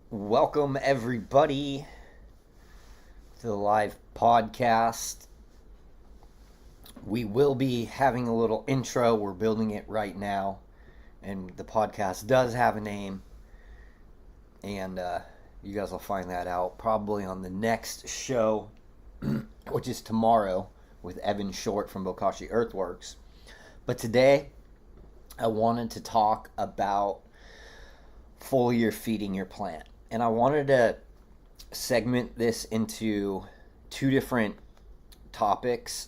Welcome, everybody, to the live podcast. We will be having a little intro. We're building it right now, and the podcast does have a name, and you guys will find that out probably on the next show, which is tomorrow with Evan Short from Bokashi Earthworks. But today, I wanted to talk about foliar feeding your plant. And I wanted to segment this into two different topics.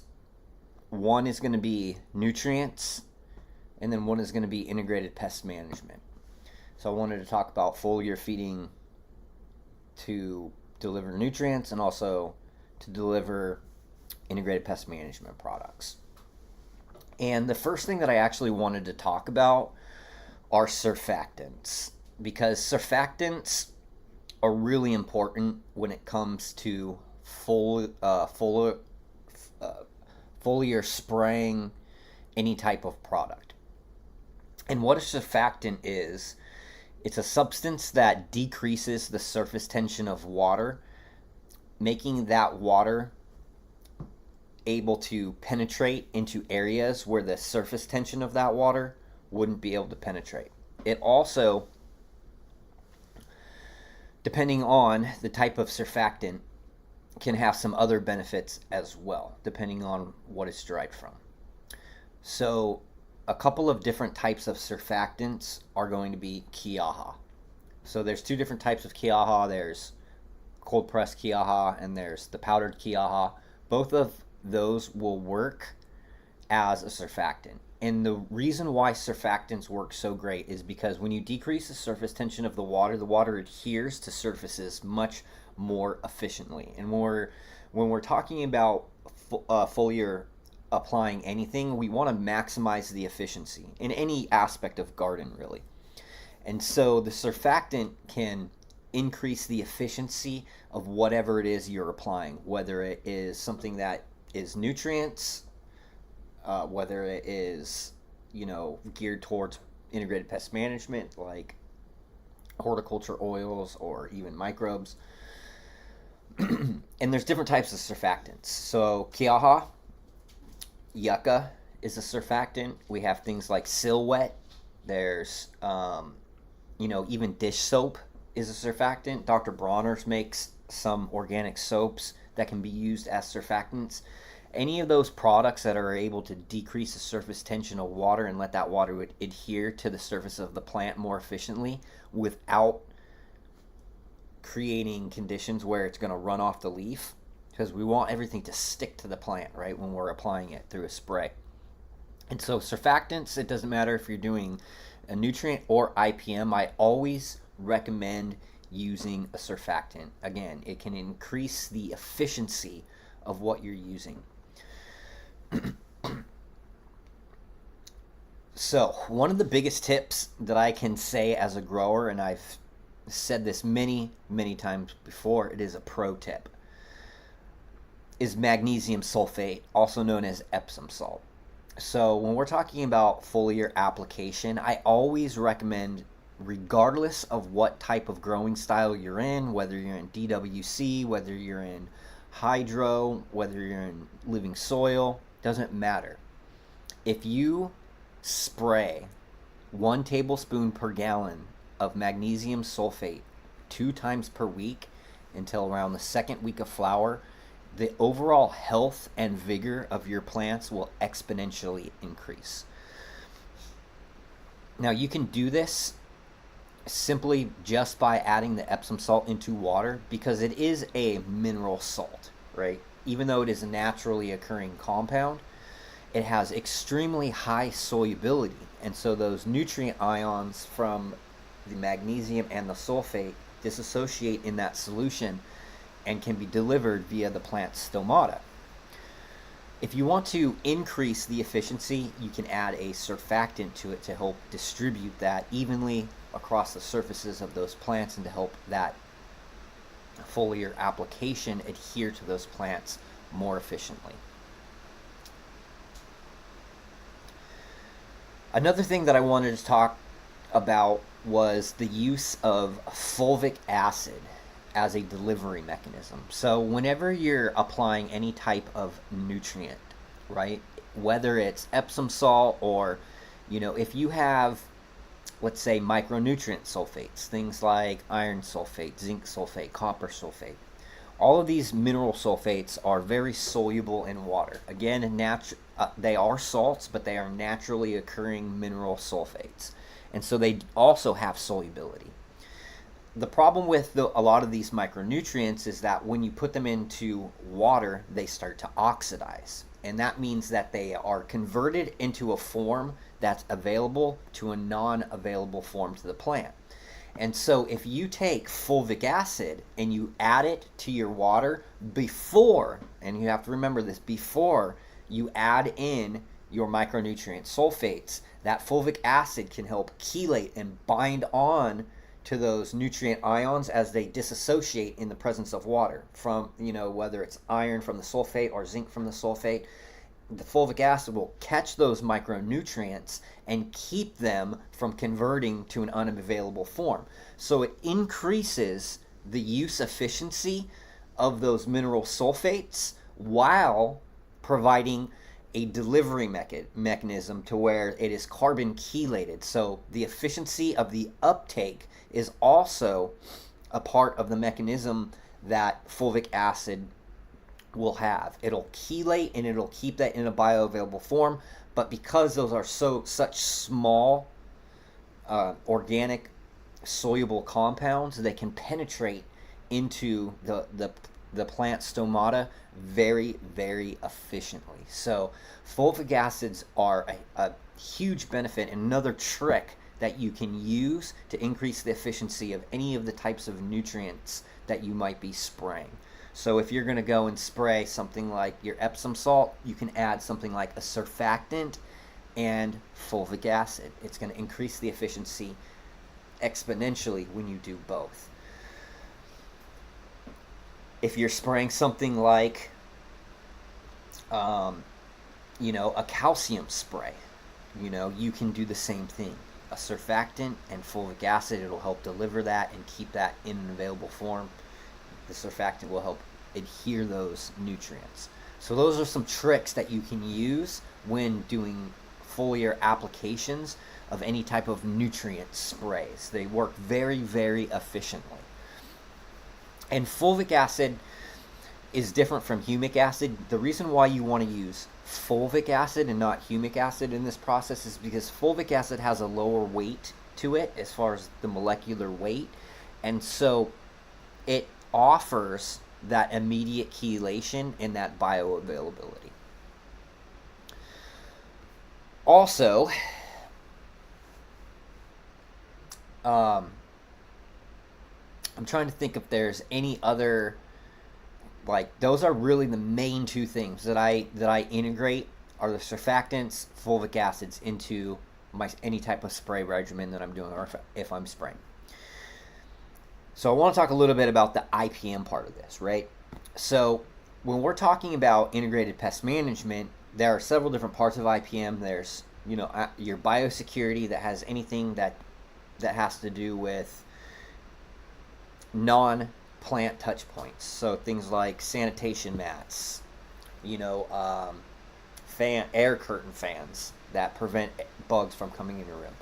One is going to be nutrients, and then one is going to be integrated pest management. So I wanted to talk about foliar feeding to deliver nutrients and also to deliver integrated pest management products. And the first thing that I actually wanted to talk about are surfactants, because surfactants are really important when it comes to foliar spraying any type of product. And what a surfactant is, it's a substance that decreases the surface tension of water, making that water able to penetrate into areas where the surface tension of that water wouldn't be able to penetrate. It also, depending on the type of surfactant, can have some other benefits as well, depending on what it's derived from. So a couple of different types of surfactants are going to be Kiaha. So there's two different types of Kiaha. There's cold pressed Kiaha and there's the powdered Kiaha. Both of those will work as a surfactant. And the reason why surfactants work so great is because when you decrease the surface tension of the water adheres to surfaces much more efficiently. And when we're talking about foliar applying anything, we want to maximize the efficiency in any aspect of garden, really. And so the surfactant can increase the efficiency of whatever it is you're applying, whether it is something that is nutrients, whether it is, geared towards integrated pest management like horticulture oils or even microbes. And there's different types of surfactants. So Kiaha, Yucca is a surfactant. We have things like Silhouette. There's, even dish soap is a surfactant. Dr. Bronner's makes some organic soaps that can be used as surfactants. Any of those products that are able to decrease the surface tension of water and let that water adhere to the surface of the plant more efficiently without creating conditions where it's going to run off the leaf, because we want everything to stick to the plant, right, when we're applying it through a spray. And so surfactants, it doesn't matter if you're doing a nutrient or IPM, I always recommend using a surfactant. Again, it can increase the efficiency of what you're using. So one of the biggest tips that I can say as a grower, and I've said this many times before, it is a pro tip, is magnesium sulfate, also known as Epsom salt. So when we're talking about foliar application, I always recommend, regardless of what type of growing style you're in, whether you're in DWC, whether you're in hydro, whether you're in living soil, doesn't matter. If you spray 1 tablespoon per gallon of magnesium sulfate 2 times per week until around the second week of flower, the overall health and vigor of your plants will exponentially increase. Now you can do this simply just by adding the Epsom salt into water, because it is a mineral salt, right? Even though it is a naturally occurring compound, it has extremely high solubility, and so those nutrient ions from the magnesium and the sulfate dissociate in that solution and can be delivered via the plant's stomata. If you want to increase the efficiency, you can add a surfactant to it to help distribute that evenly across the surfaces of those plants and to help that foliar application adhere to those plants more efficiently. Another thing that I wanted to talk about was the use of fulvic acid as a delivery mechanism. So whenever you're applying any type of nutrient, right, whether it's Epsom salt or, if you have, let's say, micronutrient sulfates, things like iron sulfate, zinc sulfate, copper sulfate, all of these mineral sulfates are very soluble in water. Again, they are salts, but they are naturally occurring mineral sulfates. And so they also have solubility. The problem with a lot of these micronutrients is that when you put them into water, they start to oxidize. And that means that they are converted into a form that's available to a non-available form to the plant. And so if you take fulvic acid and you add it to your water before, and you have to remember this, before you add in your micronutrient sulfates, that fulvic acid can help chelate and bind on to those nutrient ions as they dissociate in the presence of water from, whether it's iron from the sulfate or zinc from the sulfate. The fulvic acid will catch those micronutrients and keep them from converting to an unavailable form. So it increases the use efficiency of those mineral sulfates while providing a delivery mechanism to where it is carbon chelated. So the efficiency of the uptake is also a part of the mechanism that fulvic acid will have. It'll chelate and it'll keep that in a bioavailable form, but because those are such small organic soluble compounds, they can penetrate into the plant stomata very, very efficiently. So fulvic acids are a huge benefit, and another trick that you can use to increase the efficiency of any of the types of nutrients that you might be spraying. So if you're going to go and spray something like your Epsom salt, you can add something like a surfactant and fulvic acid. It's going to increase the efficiency exponentially when you do both. If you're spraying something like, a calcium spray, you can do the same thing. A surfactant and fulvic acid, it'll help deliver that and keep that in an available form. The surfactant will help adhere those nutrients. So those are some tricks that you can use when doing foliar applications of any type of nutrient sprays. They work very, very efficiently. And fulvic acid is different from humic acid. The reason why you want to use fulvic acid and not humic acid in this process is because fulvic acid has a lower weight to it as far as the molecular weight, and so it offers that immediate chelation and that bioavailability. Also, I'm trying to think if there's any other, those are really the main two things that I integrate are the surfactants, fulvic acids into any type of spray regimen that I'm doing, or if I'm spraying. So I want to talk a little bit about the IPM part of this, right? So when we're talking about integrated pest management, there are several different parts of IPM. There's, your biosecurity that has anything that has to do with non-plant touch points. So things like sanitation mats, air curtain fans that prevent bugs from coming in your room.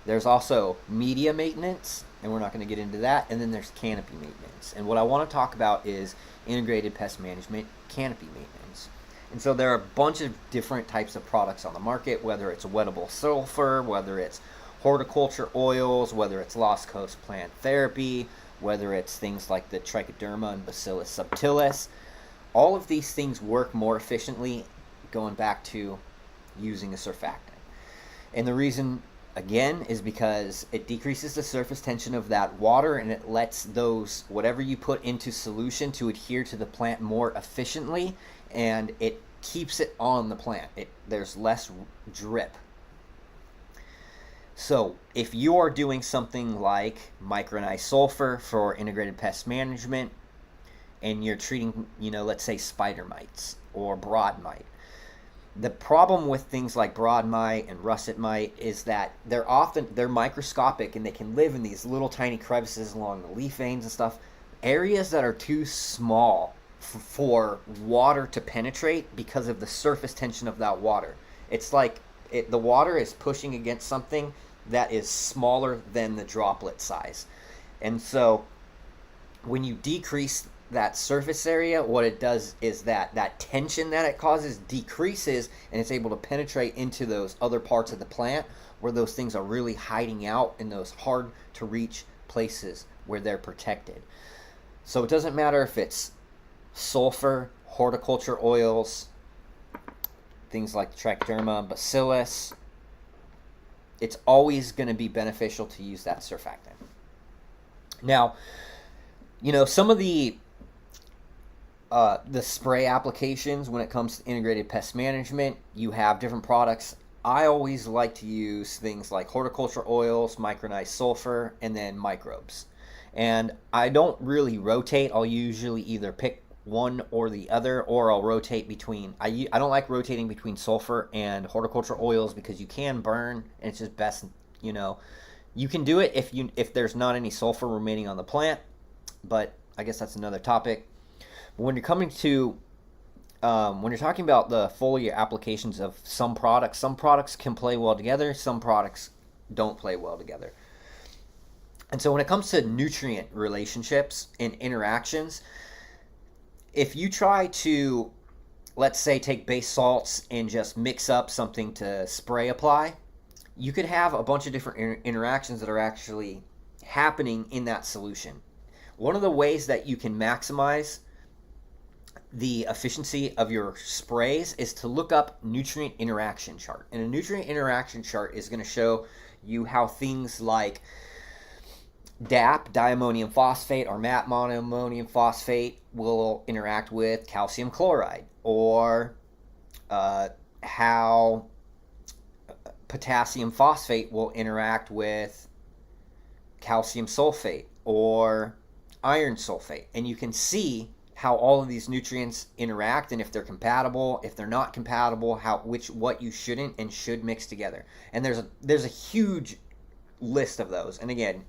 There's also media maintenance, and we're not going to get into that. And then there's canopy maintenance. And what I want to talk about is integrated pest management, canopy maintenance. And so there are a bunch of different types of products on the market, whether it's wettable sulfur, whether it's horticulture oils, whether it's Lost Coast plant therapy, whether it's things like the trichoderma and Bacillus subtilis. All of these things work more efficiently going back to using a surfactant. And the reason, again, is because it decreases the surface tension of that water, and it lets whatever you put into solution to adhere to the plant more efficiently, and it keeps it on the plant. There's less drip. So if you are doing something like micronized sulfur for integrated pest management, and you're treating, let's say spider mites or broad mite, The problem with things like broad mite and russet mite is that they're microscopic, and they can live in these little tiny crevices along the leaf veins and stuff, areas that are too small for water to penetrate because of the surface tension of that water. It's like the water is pushing against something that is smaller than the droplet size. And so when you decrease that surface area, what it does is that tension that it causes decreases, and it's able to penetrate into those other parts of the plant where those things are really hiding out in those hard to reach places where they're protected. So it doesn't matter if it's sulfur, horticulture oils, things like Trichoderma bacillus, it's always going to be beneficial to use that surfactant. Now, some of the spray applications, when it comes to integrated pest management, you have different products. I always like to use things like horticulture oils, micronized sulfur, and then microbes. And I don't really rotate. I'll usually either pick one or the other, or I'll rotate between. I don't like rotating between sulfur and horticulture oils because you can burn, and it's just best, you can do it if there's not any sulfur remaining on the plant, but I guess that's another topic. But when you're talking about the foliar applications of some products can play well together, some products don't play well together. And so when it comes to nutrient relationships and interactions, if you try to, let's say, take base salts and just mix up something to spray apply, you could have a bunch of different interactions that are actually happening in that solution. One of the ways that you can maximize the efficiency of your sprays is to look up nutrient interaction chart. And a nutrient interaction chart is going to show you how things like DAP, diammonium phosphate, or MAP, monoammonium phosphate, will interact with calcium chloride, or how potassium phosphate will interact with calcium sulfate or iron sulfate. And you can see how all of these nutrients interact, and if they're compatible, if they're not compatible, what you shouldn't and should mix together. And there's a huge list of those. And again,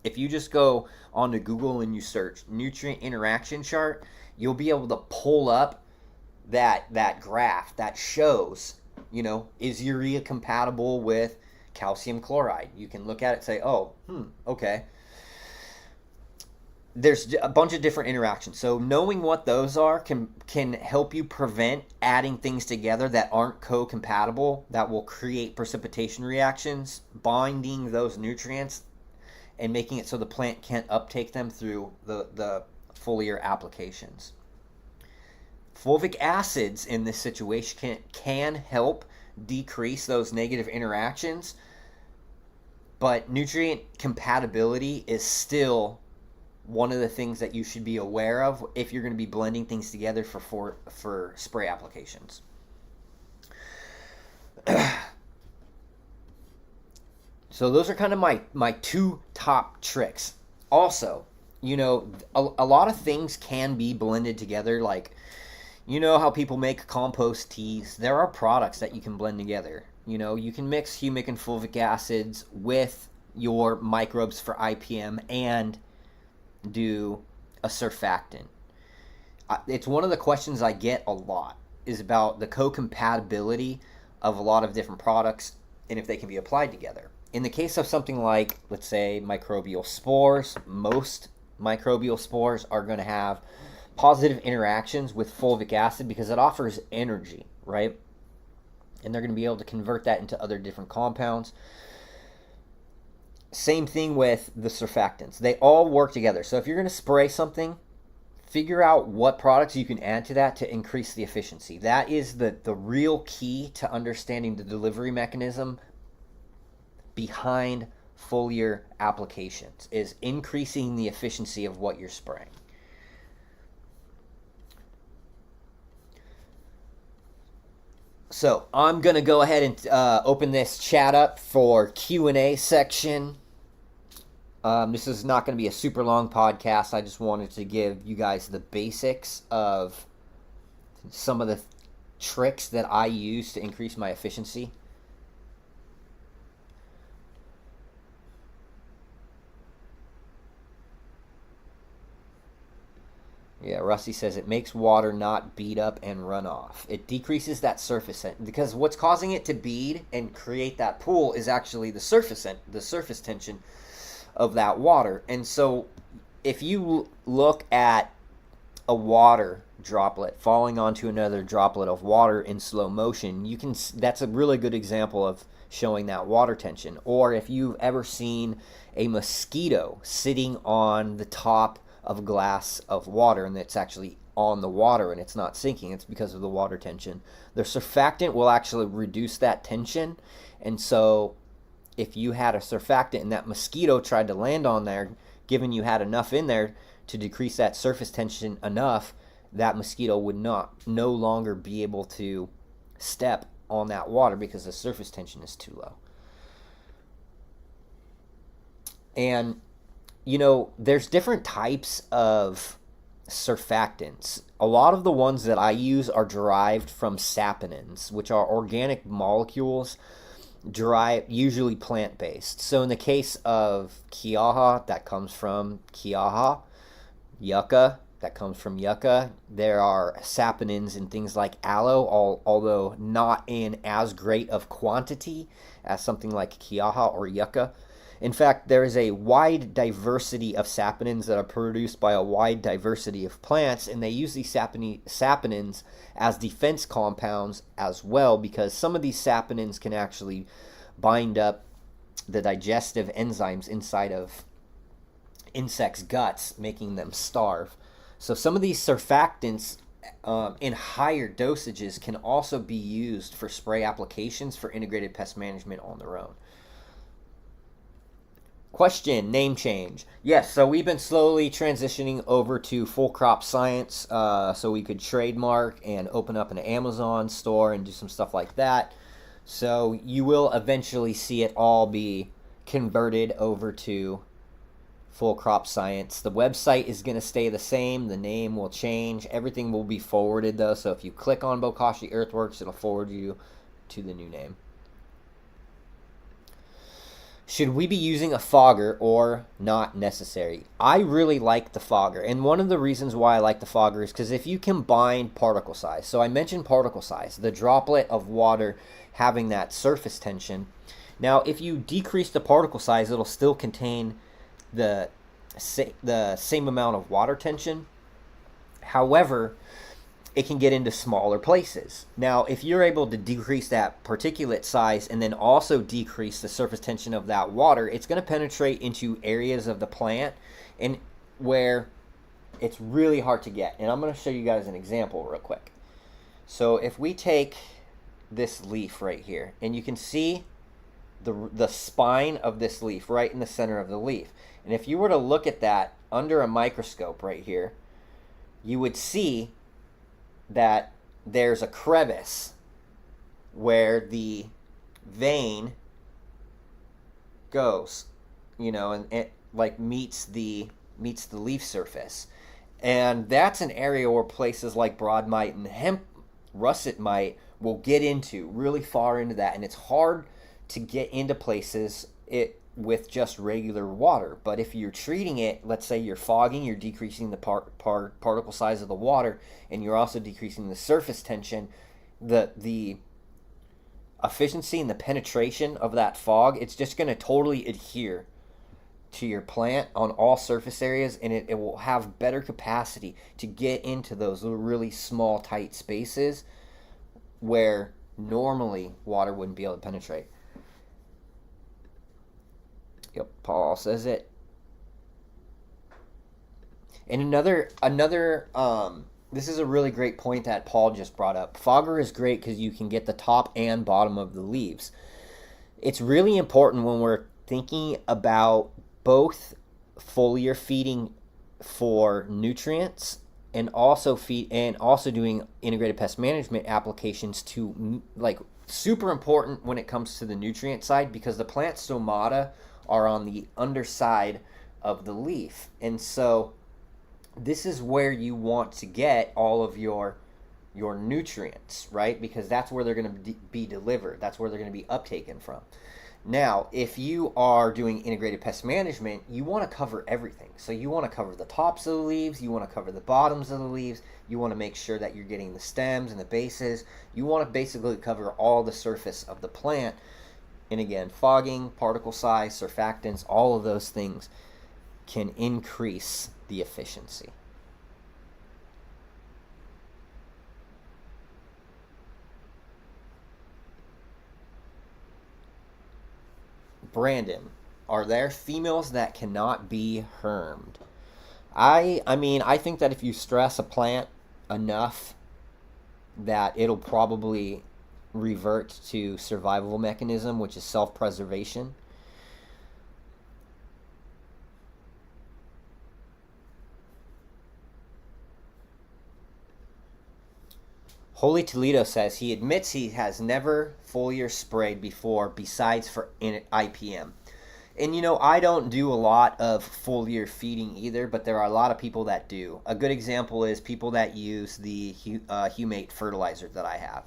if you just go onto Google and you search nutrient interaction chart, you'll be able to pull up that graph that shows, is urea compatible with calcium chloride? You can look at it and say, okay. There's a bunch of different interactions. So knowing what those are can help you prevent adding things together that aren't co-compatible, that will create precipitation reactions, binding those nutrients, and making it so the plant can't uptake them through the foliar applications. Fulvic acids in this situation can help decrease those negative interactions, but nutrient compatibility is still one of the things that you should be aware of if you're going to be blending things together for spray applications. So those are kind of my two top tricks. Also, a lot of things can be blended together. Like, how people make compost teas. There are products that you can blend together. You can mix humic and fulvic acids with your microbes for IPM and do a surfactant. It's one of the questions I get a lot, is about the co-compatibility of a lot of different products and if they can be applied together. In the case of something like, let's say, microbial spores, most microbial spores are going to have positive interactions with fulvic acid because it offers energy, right? And they're going to be able to convert that into other different compounds. Same thing with the surfactants. They all work together. So if you're going to spray something, figure out what products you can add to that to increase the efficiency. That is the real key to understanding the delivery mechanism behind foliar applications, is increasing the efficiency of what you're spraying. So I'm going to go ahead and open this chat up for Q&A section. This is not going to be a super long podcast. I just wanted to give you guys the basics of some of the tricks that I use to increase my efficiency. Yeah, Rusty says it makes water not bead up and run off. It decreases that surface because what's causing it to bead and create that pool is actually the surface tension of that water. And so if you look at a water droplet falling onto another droplet of water in slow motion, that's a really good example of showing that water tension. Or if you've ever seen a mosquito sitting on the top of a glass of water and it's actually on the water and it's not sinking, it's because of the water tension. The surfactant will actually reduce that tension. And so if you had a surfactant and that mosquito tried to land on there, given you had enough in there to decrease that surface tension enough, that mosquito would no longer be able to step on that water because the surface tension is too low. And there's different types of surfactants. A lot of the ones that I use are derived from saponins, which are organic molecules derived, usually plant-based. So in the case of Kiaha, that comes from Kiaha. Yucca, that comes from yucca. There are saponins in things like aloe, although not in as great of quantity as something like Kiaha or yucca. In fact, there is a wide diversity of saponins that are produced by a wide diversity of plants, and they use these saponins as defense compounds as well, because some of these saponins can actually bind up the digestive enzymes inside of insects' guts, making them starve. So some of these surfactants in higher dosages can also be used for spray applications for integrated pest management on their own. Question, name change. Yes, so we've been slowly transitioning over to Fulcrop Science, so we could trademark and open up an Amazon store and do some stuff like that. So you will eventually see it all be converted over to Fulcrop Science. The website is going to stay the same. The name will change. Everything will be forwarded, though, so if you click on Bokashi Earthworks, it'll forward you to the new name. Should we be using a fogger or not necessary? I really like the fogger, and one of the reasons why I like the fogger is because if you combine particle size, so I mentioned particle size, the droplet of water having that surface tension. Now, if you decrease the particle size, it'll still contain the same amount of water tension. However, it can get into smaller places. Now, if you're able to decrease that particulate size and then also decrease the surface tension of that water, it's going to penetrate into areas of the plant and where it's really hard to get. And I'm going to show you guys an example real quick. So if we take this leaf right here, and you can see the spine of this leaf right in the center of the leaf. And if you were to look at that under a microscope right here, you would see that there's a crevice where the vein goes, and it like meets the leaf surface. And that's an area where places like broad mite and hemp russet mite will get into really far into that, and it's hard to get into places with just regular water. But if you're treating it, let's say you're fogging, you're decreasing the particle size of the water, and you're also decreasing the surface tension, the efficiency and the penetration of that fog, it's just going to totally adhere to your plant on all surface areas, and it will have better capacity to get into those really small, tight spaces where normally water wouldn't be able to penetrate. Yep, Paul says it. And another this is a really great point that Paul just brought up. Fogger is great because you can get the top and bottom of the leaves. It's really important when we're thinking about both foliar feeding for nutrients and also doing integrated pest management applications to, like, super important when it comes to the nutrient side, because the plant stomata are on the underside of the leaf. And so this is where you want to get all of your your nutrients, right? Because that's where they're going to be delivered. That's where they're going to be uptaken from. Now, if you are doing integrated pest management, you want to cover everything. So you want to cover the tops of the leaves, you want to cover the bottoms of the leaves, you want to make sure that you're getting the stems and the bases. You want to basically cover all the surface of the plant. And again, fogging, particle size, surfactants, all of those things can increase the efficiency. Brandon, are there females that cannot be hermed? I think that if you stress a plant enough, that it'll probably revert to survival mechanism, which is self-preservation. Holy Toledo says he admits he has never foliar sprayed before besides for IPM. And I don't do a lot of foliar feeding either, but there are a lot of people that do. A good example is people that use the humate fertilizer that I have.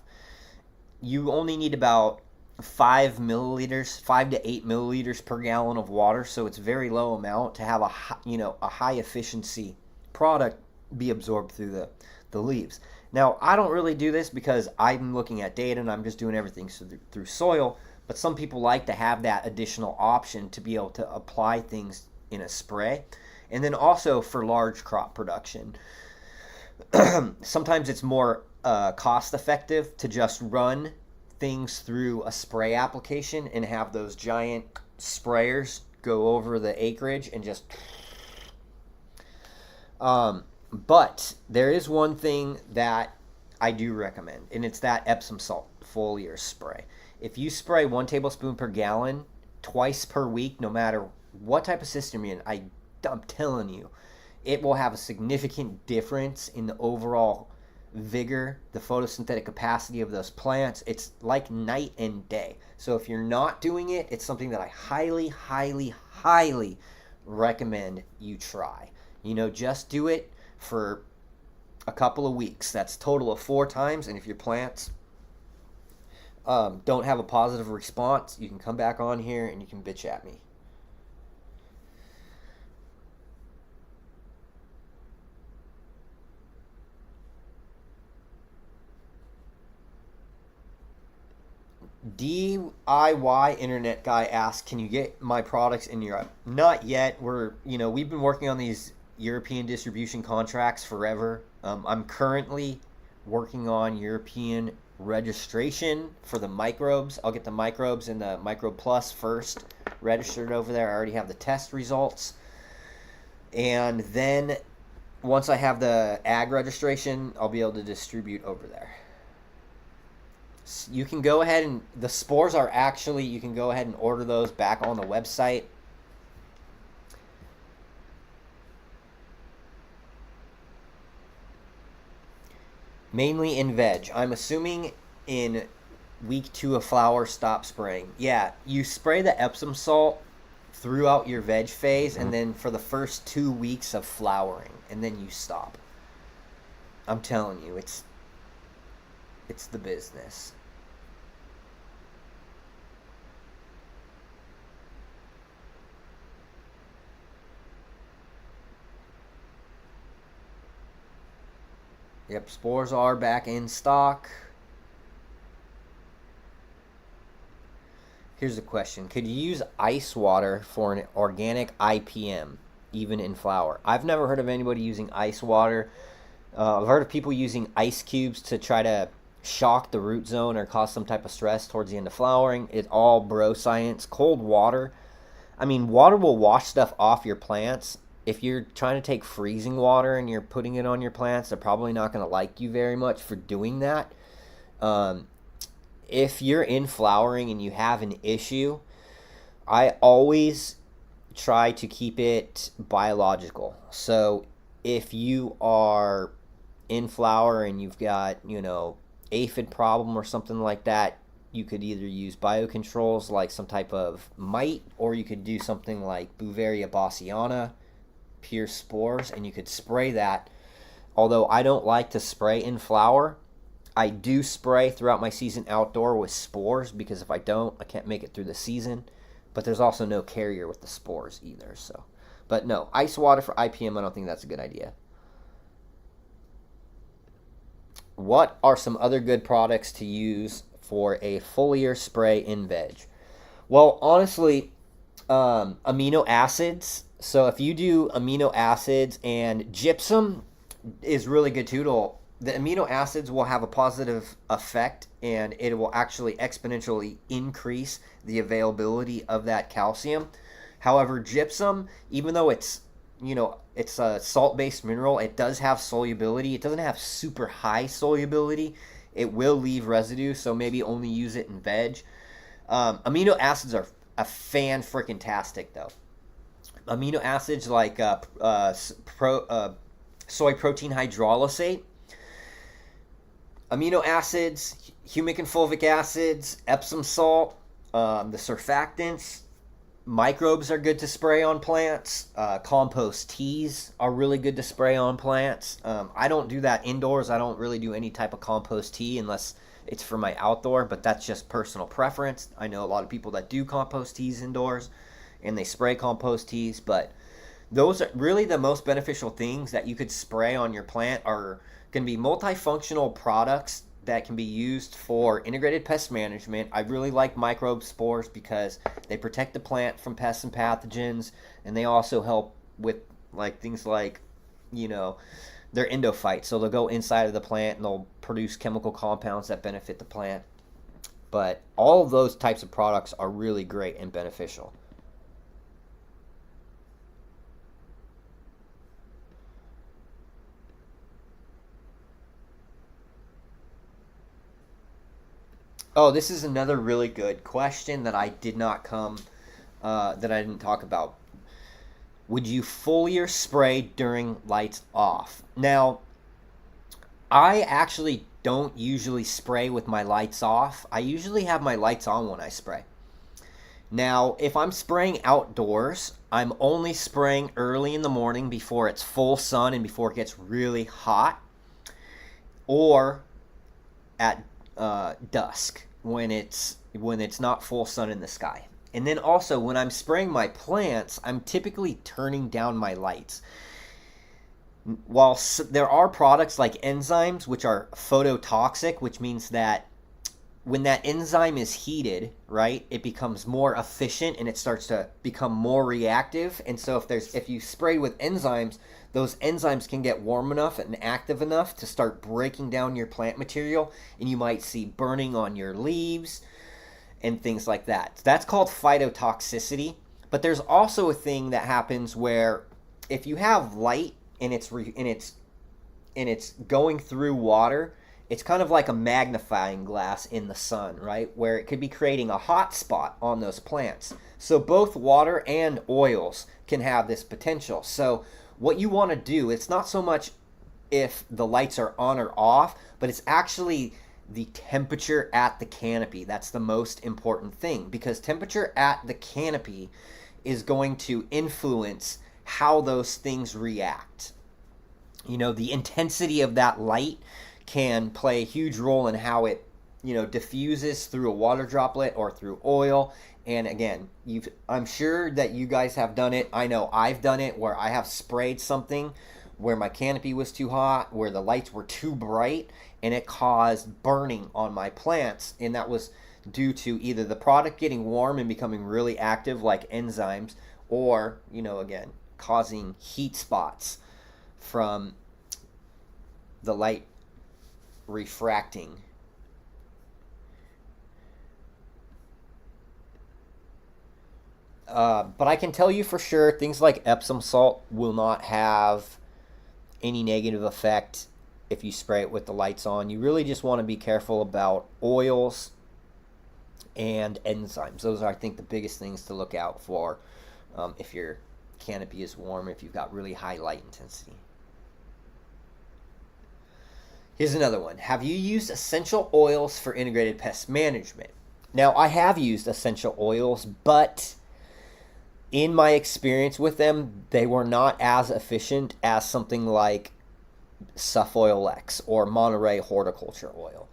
You only need about 5 to 8 milliliters per gallon of water, so it's very low amount to have a high efficiency product be absorbed through the leaves. Now, I don't really do this because I'm looking at data and I'm just doing everything through soil, but some people like to have that additional option to be able to apply things in a spray. And then also for large crop production, sometimes it's more cost effective to just run things through a spray application and have those giant sprayers go over the acreage and just but there is one thing that I do recommend, and it's that Epsom salt foliar spray. If you spray 1 tablespoon per gallon twice per week, no matter what type of system you're in, I'm telling you, it will have a significant difference in the overall vigor, the photosynthetic capacity of those plants. It's like night and day. So if you're not doing it, it's something that I highly, highly, highly recommend you try. Just do it for a couple of weeks. That's a total of 4 times. And if your plants don't have a positive response, you can come back on here and you can bitch at me. DIY internet guy asks, can you get my products in Europe? Not yet. We've been working on these European distribution contracts forever. I'm currently working on European registration for the microbes. I'll get the microbes and the Microbe Plus first registered over there. I already have the test results. And then once I have the ag registration, I'll be able to distribute over there. You can go ahead and the spores are actually, you can go ahead and order those back on the website. Mainly in veg. I'm assuming in week 2 of flower, stop spraying. Yeah, you spray the Epsom salt throughout your veg phase and then for the first 2 weeks of flowering, and then you stop. I'm telling you, it's the business. Yep, spores are back in stock. Here's a question. Could you use ice water for an organic IPM, even in flower? I've never heard of anybody using ice water. I've heard of people using ice cubes to try to shock the root zone or cause some type of stress towards the end of flowering. It's all bro science. Cold water. Water will wash stuff off your plants. If you're trying to take freezing water and you're putting it on your plants, they're probably not going to like you very much for doing that. If you're in flowering and you have an issue, I always try to keep it biological. So if you are in flower and you've got, aphid problem or something like that, you could either use biocontrols like some type of mite, or you could do something like Beauveria bassiana, pure spores, and you could spray that. Although I don't like to spray in flower, I do spray throughout my season outdoor with spores, because if I don't, I can't make it through the season. But there's also no carrier with the spores either. So, but no, ice water for IPM, I don't think that's a good idea. What are some other good products to use for a foliar spray in veg? Well, honestly, amino acids. So if you do amino acids, and gypsum is really good too. The amino acids will have a positive effect, and it will actually exponentially increase the availability of that calcium. However, gypsum, even though it's it's a salt-based mineral, it does have solubility. It doesn't have super high solubility. It will leave residue, so maybe only use it in veg. Amino acids are a fan-freaking-tastic, though. Amino acids like soy protein hydrolysate, amino acids, humic and fulvic acids, Epsom salt, the surfactants. Microbes are good to spray on plants. Compost teas are really good to spray on plants. I don't do that indoors. I don't really do any type of compost tea unless it's for my outdoor, but that's just personal preference. I know a lot of people that do compost teas indoors, and they spray compost teas, but those are really the most beneficial things that you could spray on your plant. Are going to be multifunctional products that can be used for integrated pest management. I really like microbe spores because they protect the plant from pests and pathogens, and they also help with things like, they're endophytes. So they'll go inside of the plant and they'll produce chemical compounds that benefit the plant. But all of those types of products are really great and beneficial. Oh, this is another really good question that I did not that I didn't talk about. Would you foliar spray during lights off? Now, I actually don't usually spray with my lights off. I usually have my lights on when I spray. Now, if I'm spraying outdoors, I'm only spraying early in the morning before it's full sun and before it gets really hot, or at dusk when it's not full sun in the sky. And then also when I'm spraying my plants, I'm typically turning down my lights. While there are products like enzymes which are phototoxic, which means that when that enzyme is heated, right, it becomes more efficient and it starts to become more reactive. And so if you spray with enzymes, those enzymes can get warm enough and active enough to start breaking down your plant material, and you might see burning on your leaves and things like that. That's called phytotoxicity. But there's also a thing that happens where if you have light and it's going through water, it's kind of like a magnifying glass in the sun, right? Where it could be creating a hot spot on those plants. So both water and oils can have this potential. So what you want to do, it's not so much if the lights are on or off, but it's actually the temperature at the canopy. That's the most important thing, because temperature at the canopy is going to influence how those things react. The intensity of that light can play a huge role in how it, diffuses through a water droplet or through oil. And again, I'm sure that you guys have done it. I know I've done it where I have sprayed something where my canopy was too hot, where the lights were too bright, and it caused burning on my plants. And that was due to either the product getting warm and becoming really active like enzymes, or, again, causing heat spots from the light refracting. But I can tell you for sure, things like Epsom salt will not have any negative effect if you spray it with the lights on. You really just want to be careful about oils and enzymes. Those are, I think, the biggest things to look out for if your canopy is warm, if you've got really high light intensity. Here's another one. Have you used essential oils for integrated pest management? Now, I have used essential oils, but in my experience with them, they were not as efficient as something like Oil X or Monterey horticulture oil.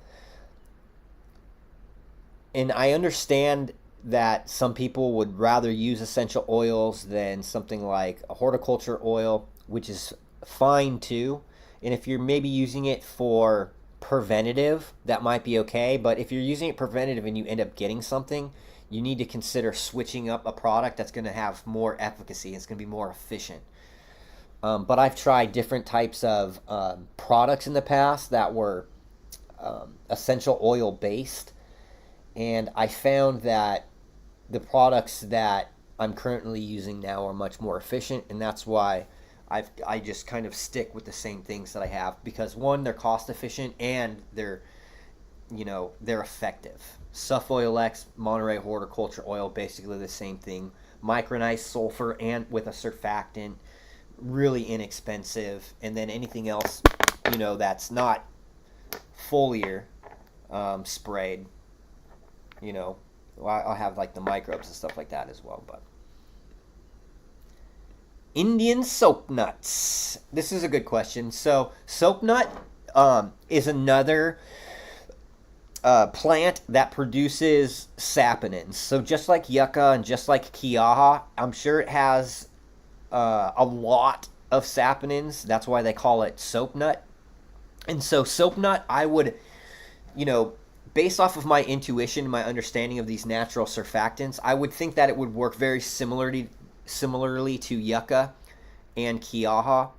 And I understand that some people would rather use essential oils than something like a horticulture oil, which is fine too. And if you're maybe using it for preventative, that might be okay. But if you're using it preventative and you end up getting something, you need to consider switching up a product that's going to have more efficacy. It's going to be more efficient. But I've tried different types of products in the past that were essential oil based, and I found that the products that I'm currently using now are much more efficient, and that's why I just kind of stick with the same things that I have, because one, they're cost efficient and they're effective. Oil X, Monterey horticulture oil, basically the same thing. Micronized sulfur and with a surfactant, really inexpensive. And then anything else, that's not foliar sprayed, I'll have like the microbes and stuff like that as well. But Indian soap nuts. This is a good question. So soap nut is another plant that produces saponins. So just like yucca and just like kiaha, I'm sure it has a lot of saponins. That's why they call it soap nut. And so soap nut, I would, based off of my intuition, my understanding of these natural surfactants, I would think that it would work very similarly to yucca and kiaha.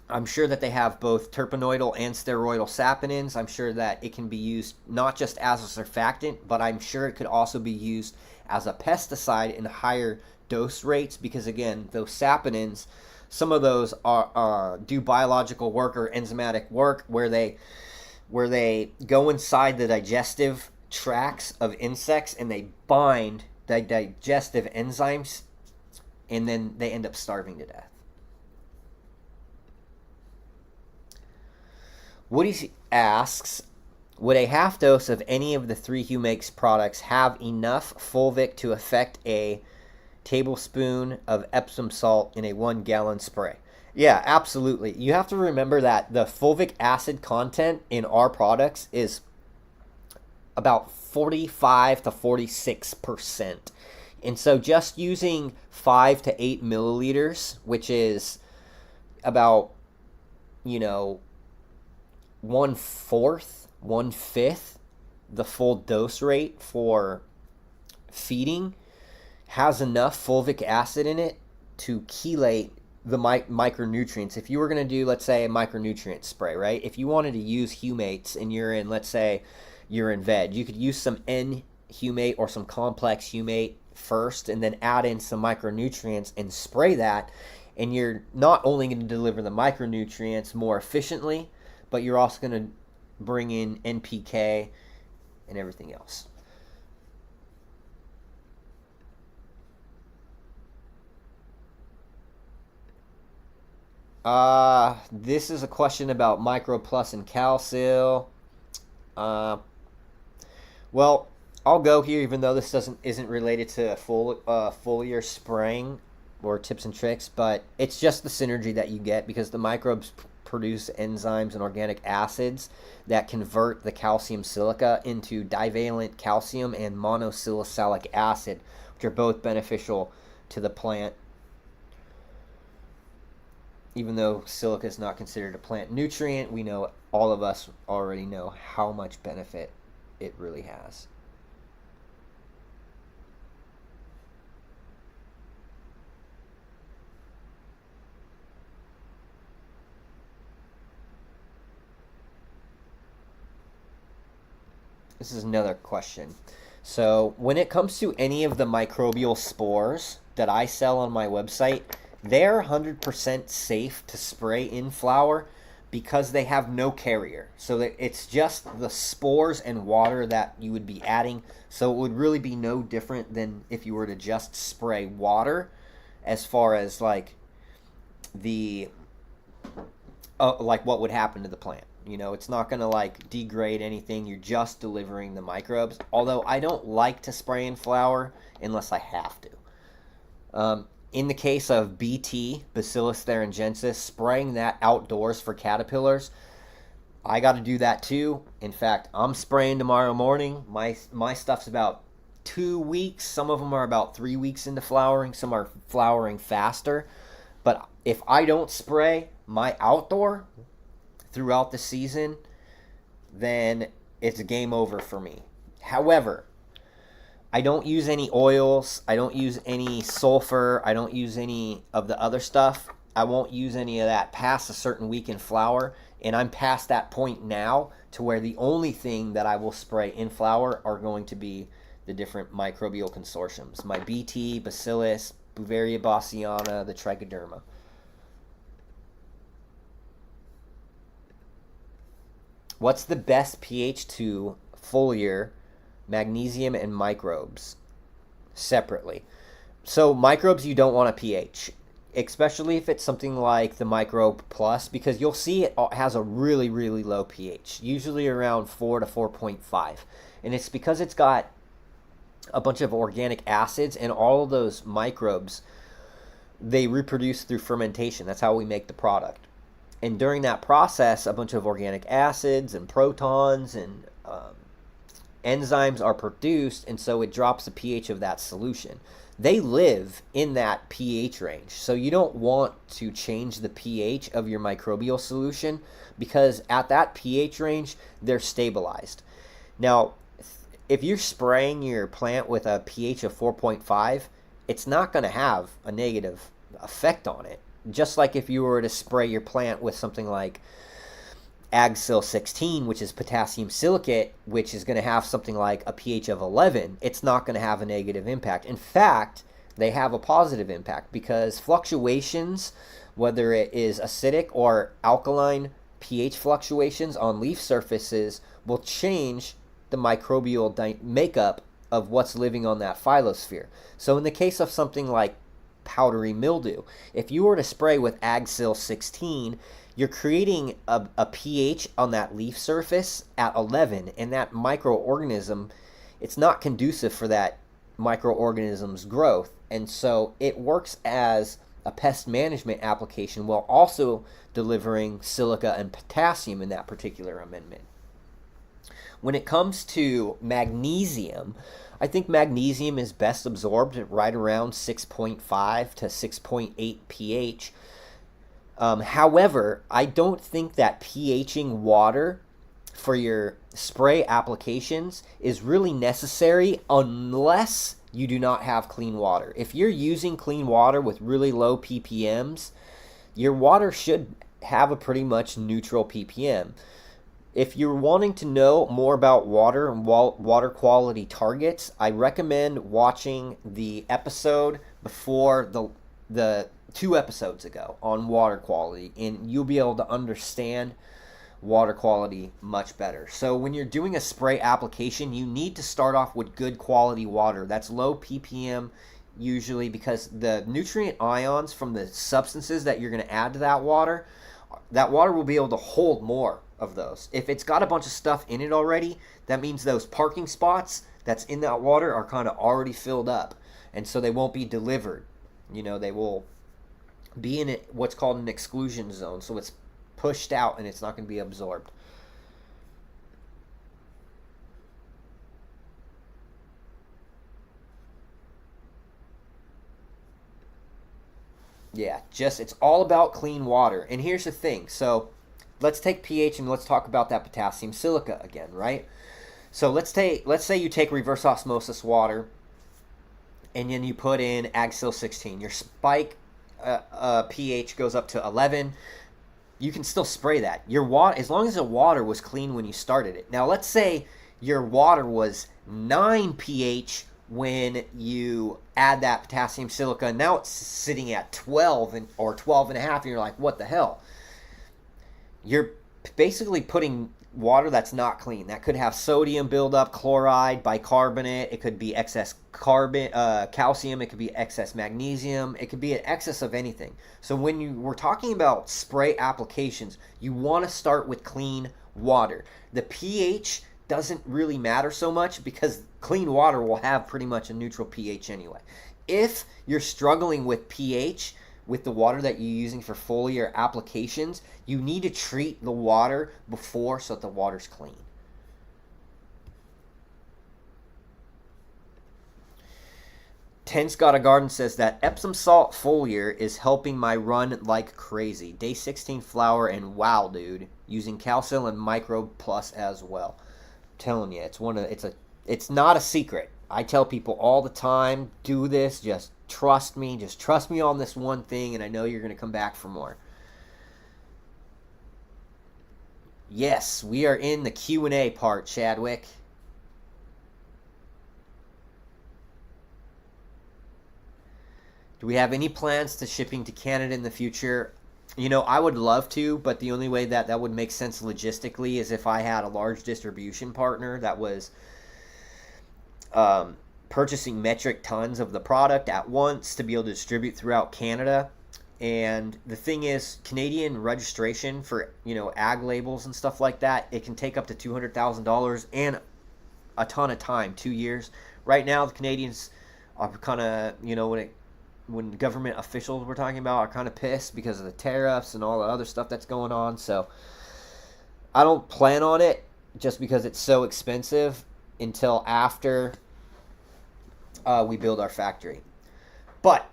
I'm sure that they have both terpenoidal and steroidal saponins. I'm sure that it can be used not just as a surfactant, but I'm sure it could also be used as a pesticide in higher dose rates, because again, those saponins, some of those are do biological work or enzymatic work where they go inside the digestive tracts of insects and they bind the digestive enzymes, and then they end up starving to death. Woody asks, would a half dose of any of the 3 Humakes products have enough fulvic to affect a tablespoon of Epsom salt in a 1-gallon spray? Yeah, absolutely. You have to remember that the fulvic acid content in our products is about 45 to 46%. And so just using 5 to 8 milliliters, which is about, 1/5 the full dose rate for feeding, has enough fulvic acid in it to chelate the micronutrients. If you were going to do, let's say, a micronutrient spray, right? If you wanted to use humates and let's say you're in veg, you could use some N-humate or some complex humate first and then add in some micronutrients and spray that, and you're not only going to deliver the micronutrients more efficiently, but you're also going to bring in NPK and everything else. This is a question about MicroPlus and Calcil. Well, I'll go here, even though this isn't related to foliar spraying or tips and tricks, but it's just the synergy that you get because the microbes produce enzymes and organic acids that convert the calcium silica into divalent calcium and monosalicylic acid, which are both beneficial to the plant. Even though silica is not considered a plant nutrient, we know, all of us already know how much benefit it really has. This is another question. So when it comes to any of the microbial spores that I sell on my website, they're 100% safe to spray in flower because they have no carrier. So that it's just the spores and water that you would be adding. So it would really be no different than if you were to just spray water, as far as like the like what would happen to the plant. It's not going to like degrade anything. You're just delivering the microbes. Although I don't like to spray in flower unless I have to. In the case of BT, Bacillus thuringiensis, spraying that outdoors for caterpillars, I got to do that too. In fact, I'm spraying tomorrow morning. My stuff's about 2 weeks. Some of them are about 3 weeks into flowering. Some are flowering faster. But if I don't spray my outdoor throughout the season, then it's game over for me. However, I don't use any oils. I don't use any sulfur. I don't use any of the other stuff. I won't use any of that past a certain week in flower. And I'm past that point now to where the only thing that I will spray in flower are going to be the different microbial consortiums. My BT, Bacillus, Beauveria bassiana, the Trichoderma. What's the best pH to foliar, magnesium, and microbes separately? So microbes you don't want a pH, especially if it's something like the Microbe Plus, because you'll see it has a really, really low pH, usually around 4 to 4.5. And it's because it's got a bunch of organic acids, and all of those microbes, they reproduce through fermentation. That's how we make the product. And during that process, a bunch of organic acids and protons and enzymes are produced, and so it drops the pH of that solution. They live in that pH range. So you don't want to change the pH of your microbial solution, because at that pH range, they're stabilized. Now, if you're spraying your plant with a pH of 4.5, it's not going to have a negative effect on it. Just like if you were to spray your plant with something like Agsil 16, which is potassium silicate, which is going to have something like a pH of 11, it's not going to have a negative impact. In fact, they have a positive impact, because fluctuations, whether it is acidic or alkaline pH fluctuations on leaf surfaces, will change the microbial makeup of what's living on that phylosphere. So in the case of something like powdery mildew, if you were to spray with Agsil 16, you're creating a pH on that leaf surface at 11, and that microorganism, it's not conducive for that microorganism's growth. And so it works as a pest management application while also delivering silica and potassium in that particular amendment. When it comes to magnesium, I think magnesium is best absorbed at right around 6.5 to 6.8 pH. However, I don't think that pHing water for your spray applications is really necessary unless you do not have clean water. If you're using clean water with really low ppms, your water should have a pretty much neutral ppm. If you're wanting to know more about water and water quality targets, I recommend watching the episode before the 2 episodes ago on water quality, and you'll be able to understand water quality much better. So when you're doing a spray application, you need to start off with good quality water. That's low ppm usually, because the nutrient ions from the substances that you're going to add to that water will be able to hold more of those. If it's got a bunch of stuff in it already, that means those parking spots that's in that water are kind of already filled up, and so they won't be delivered. They will be in what's called an exclusion zone, so it's pushed out and it's not going to be absorbed. Yeah, it's all about clean water. And here's the thing. So let's take pH and let's talk about that potassium silica again, right? So let's say you take reverse osmosis water and then you put in Agsil 16. Your spike pH goes up to 11. You can still spray that. Your water, as long as the water was clean when you started it. Now let's say your water was 9 pH when you add that potassium silica. Now it's sitting at 12 or 12 and a half, and you're like, what the hell? You're basically putting water that's not clean. That could have sodium buildup, chloride, bicarbonate. It could be excess calcium. It could be excess magnesium. It could be an excess of anything. So when we're talking about spray applications, you want to start with clean water. The pH doesn't really matter so much because clean water will have pretty much a neutral pH anyway. If you're struggling with pH with the water that you're using for foliar applications, you need to treat the water before so that the water's clean. Ten's Got a Garden says that Epsom salt foliar is helping my run like crazy. Day 16 flower, and wow, dude, using calcium and microbe plus as well. I'm telling you, it's not a secret. I tell people all the time, do this, just trust me on this one thing, and I know you're going to come back for more. Yes, we are in the Q&A part, Chadwick. Do we have any plans to shipping to Canada in the future? You know, I would love to, but the only way that would make sense logistically is if I had a large distribution partner that was purchasing metric tons of the product at once to be able to distribute throughout Canada. And the thing is, Canadian registration for, ag labels and stuff like that, it can take up to $200,000 and a ton of time, 2 years. Right now, the Canadians are kind of, when government officials we're talking about are kind of pissed because of the tariffs and all the other stuff that's going on. So I don't plan on it just because it's so expensive until after we build our factory. But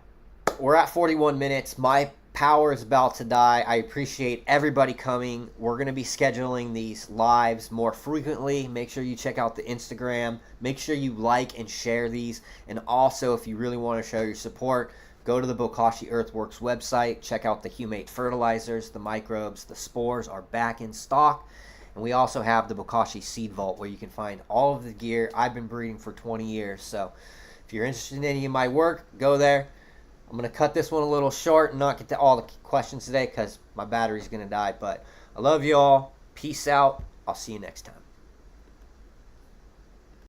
we're at 41 minutes. My power is about to die. I appreciate everybody coming. We're going to be scheduling these lives more frequently. Make sure you check out the Instagram. Make sure you like and share these. And also, if you really want to show your support, go to the Bokashi Earthworks website. Check out the Humate fertilizers, the microbes, the spores are back in stock. And we also have the Bokashi Seed Vault where you can find all of the gear. I've been breeding for 20 years. So if you're interested in any of my work, go there. I'm going to cut this one a little short and not get to all the questions today because my battery's going to die. But I love you all. Peace out. I'll see you next time.